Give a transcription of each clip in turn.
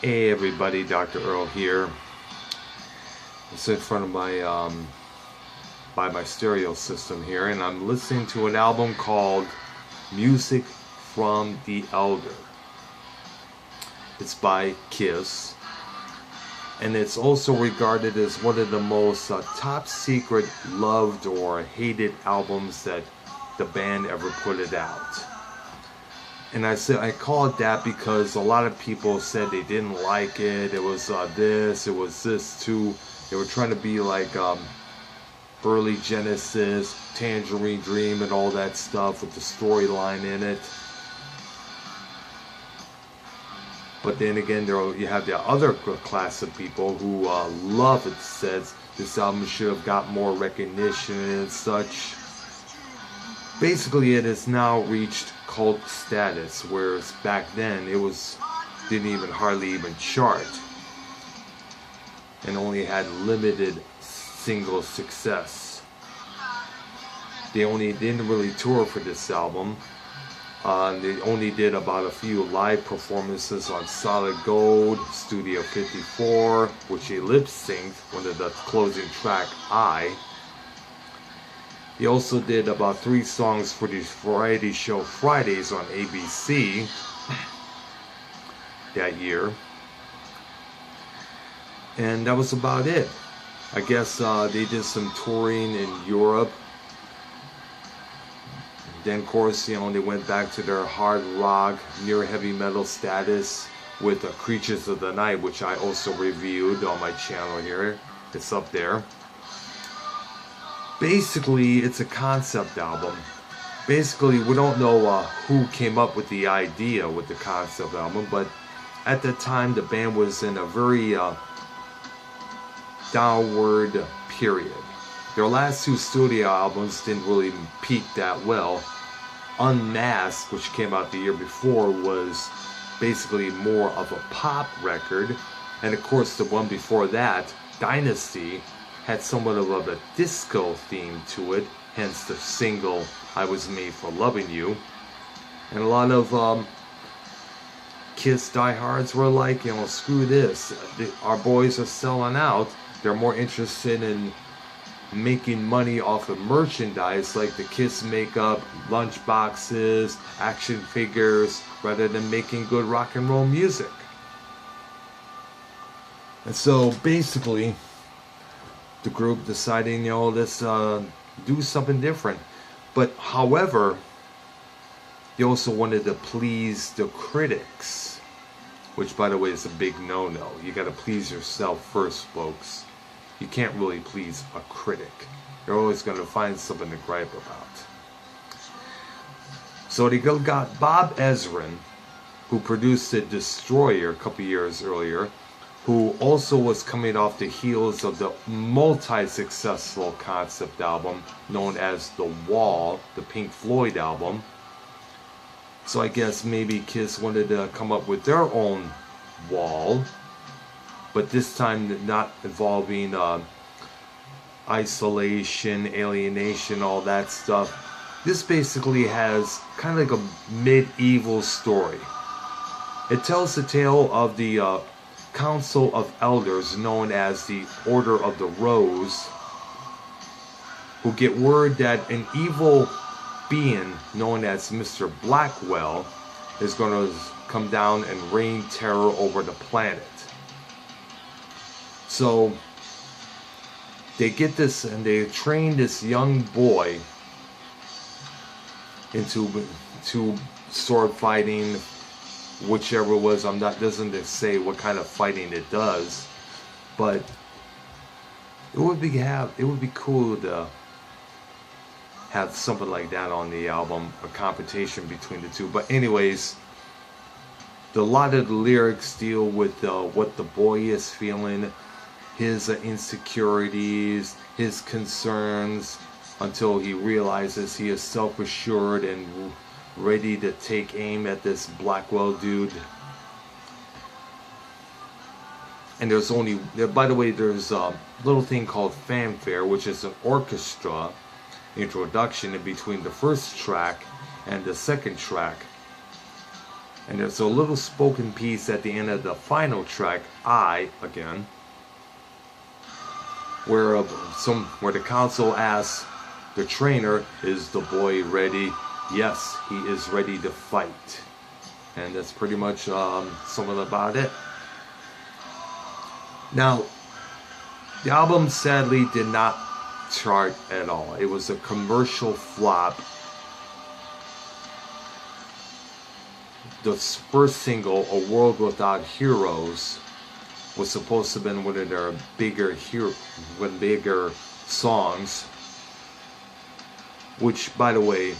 Hey everybody, Dr. Earl here. I'm sitting in front of my by my stereo system here, and I'm listening to an album called Music from the Elder. It's by Kiss, and it's also regarded as one of the most top secret, loved or hated albums that the band ever put it out. And I call it that because a lot of people said they didn't like it. It was this too. They were trying to be like early Genesis, Tangerine Dream, and all that stuff with the storyline in it. But then again, you have the other class of people who love it. Says this album should have got more recognition and such. Basically, it has now reached cult status, whereas back then it didn't even hardly even chart and only had limited single success. They didn't really tour for this album. They only did about a few live performances on Solid Gold, Studio 54, which they lip-synced, one of the closing track, I. He also did about 3 songs for the variety show Fridays on ABC that year. And that was about it. I guess they did some touring in Europe. Then, of course, they went back to their hard rock, near heavy metal status with Creatures of the Night, which I also reviewed on my channel here. It's up there. Basically, it's a concept album. Basically, we don't know who came up with the idea with the concept album, but at the time, the band was in a very downward period. Their last 2 studio albums didn't really peak that well. Unmasked, which came out the year before, was basically more of a pop record. And of course, the one before that, Dynasty, had somewhat of a disco theme to it, hence the single I Was Made for Loving You. And a lot of Kiss diehards were like, screw this, our boys are selling out. They're more interested in making money off of merchandise like the Kiss makeup, lunch boxes, action figures, rather than making good rock and roll music. And so basically, the group deciding, let's do something different. But however, they also wanted to please the critics, which by the way is a big no-no. You got to please yourself first, folks. You can't really please a critic. You're always going to find something to gripe about. So they got Bob Ezrin, who produced The Destroyer a couple years earlier, who also was coming off the heels of the multi-successful concept album known as The Wall, the Pink Floyd album. So I guess maybe Kiss wanted to come up with their own wall, but this time not involving isolation, alienation, all that stuff. This basically has kind of like a medieval story. It tells the tale of the Council of Elders, known as the Order of the Rose, who get word that an evil being known as Mr. Blackwell is going to come down and rain terror over the planet. So they get this and they train this young boy into sword fighting, whichever it was. Doesn't say what kind of fighting it does, but it would be cool to have something like that on the album, a competition between the two. But anyways, a lot of the lyrics deal with what the boy is feeling, his insecurities, his concerns, until he realizes he is self-assured and ready to take aim at this Blackwell dude. And by the way, there's a little thing called fanfare, which is an orchestra introduction in between the first track and the second track. And there's a little spoken piece at the end of the final track, I, again, where the council asks the trainer, is the boy ready? Yes, he is ready to fight. And that's pretty much something about it. Now, the album sadly did not chart at all. It was a commercial flop. The first single, A World Without Heroes, was supposed to have been one of their bigger songs, which, by the way,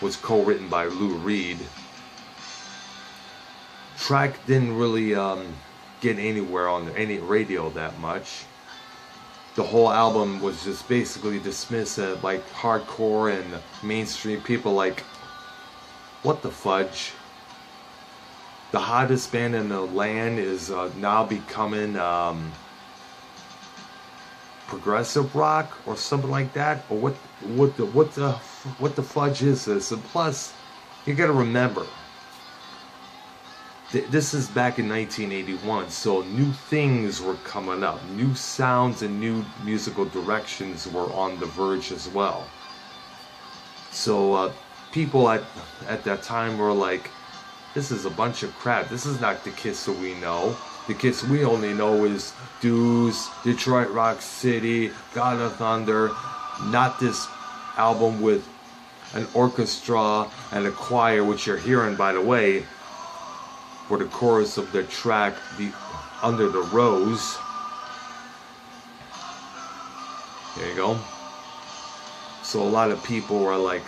was co-written by Lou Reed. Track didn't really get anywhere on any radio that much. The whole album was just basically dismissed as like hardcore, and mainstream people like, what the fudge? The hottest band in the land is now becoming progressive rock or something like that, or what the fudge is this? And plus, you got to remember, this is back in 1981, so new things were coming up, new sounds and new musical directions were on the verge as well. So people at that time were like, this is a bunch of crap. This is not the Kiss that we know. The Kiss we only know is Deuce, Detroit Rock City, God of Thunder, not this album with an orchestra and a choir, which you're hearing, by the way, for the chorus of the track, Under the Rose. There you go. So a lot of people were like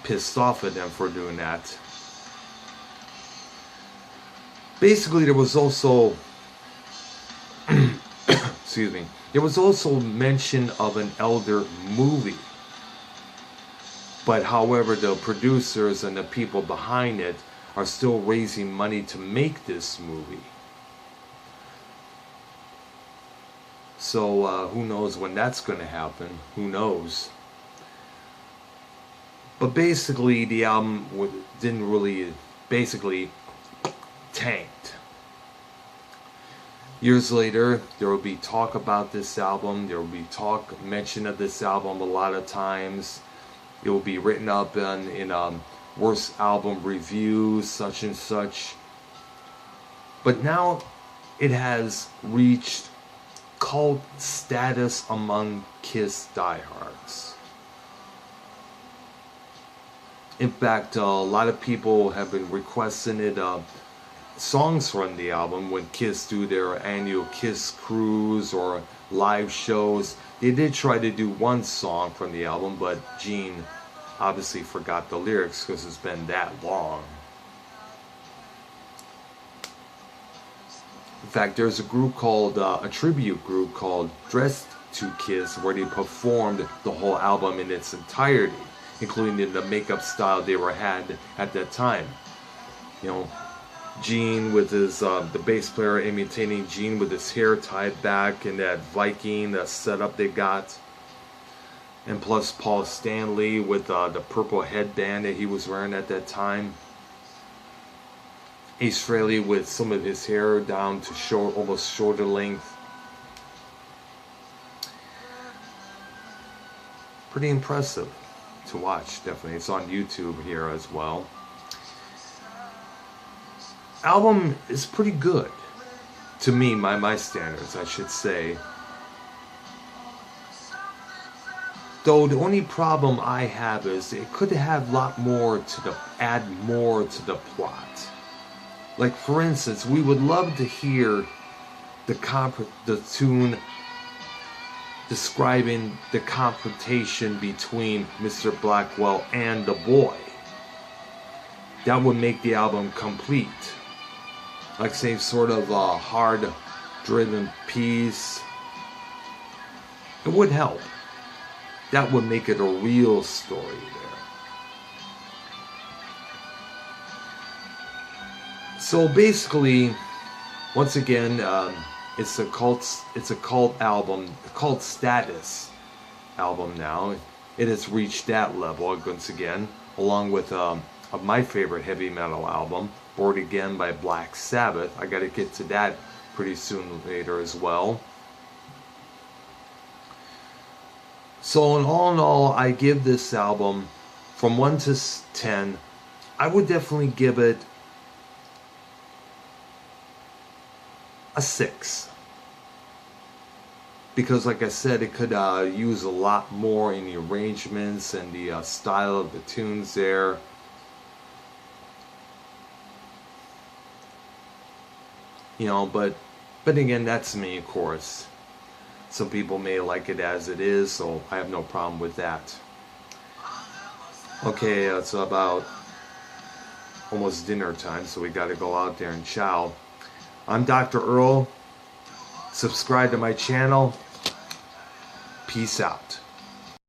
pissed off at them for doing that. Basically, there was also excuse me, there was also mention of an Elder movie. But however, the producers and the people behind it are still raising money to make this movie. So who knows when that's going to happen? Who knows? But basically, the album didn't really, basically tanked. Years later, there will be talk about this album. There will be mention of this album a lot of times. It will be written up in worst album reviews, such and such. But now it has reached cult status among Kiss diehards. In fact, a lot of people have been requesting it, songs from the album when Kiss do their annual Kiss cruise or live shows. They did try to do one song from the album, but Gene obviously forgot the lyrics because it's been that long. In fact, there's a group called, a tribute group called Dressed to Kiss, where they performed the whole album in its entirety, including the makeup style they had at that time. You know, Gene with his, the bass player imitating Gene with his hair tied back and that Viking setup they got. And plus Paul Stanley with the purple headband that he was wearing at that time. Ace Frehley with some of his hair down to almost shoulder length. Pretty impressive to watch, definitely. It's on YouTube here as well. Album is pretty good to me, my standards, I should say. Though the only problem I have is it could have a lot more add more to the plot. Like, for instance, we would love to hear the tune describing the confrontation between Mr. Blackwell and the boy. That would make the album complete. Like, say, sort of a hard-driven piece. It would help. That would make it a real story there. So basically, once again, it's a cult album, a cult status album now. It has reached that level once again, along with of my favorite heavy metal album, Born Again by Black Sabbath. I got to get to that pretty soon later as well. So in all, I give this album from 1 to 10. I would definitely give it a 6. Because like I said, it could use a lot more in the arrangements and the style of the tunes there. You know, but again, that's me, of course. Some people may like it as it is, so I have no problem with that. Okay, it's about almost dinner time, so we got to go out there and chow. I'm Dr. Earl. Subscribe to my channel. Peace out.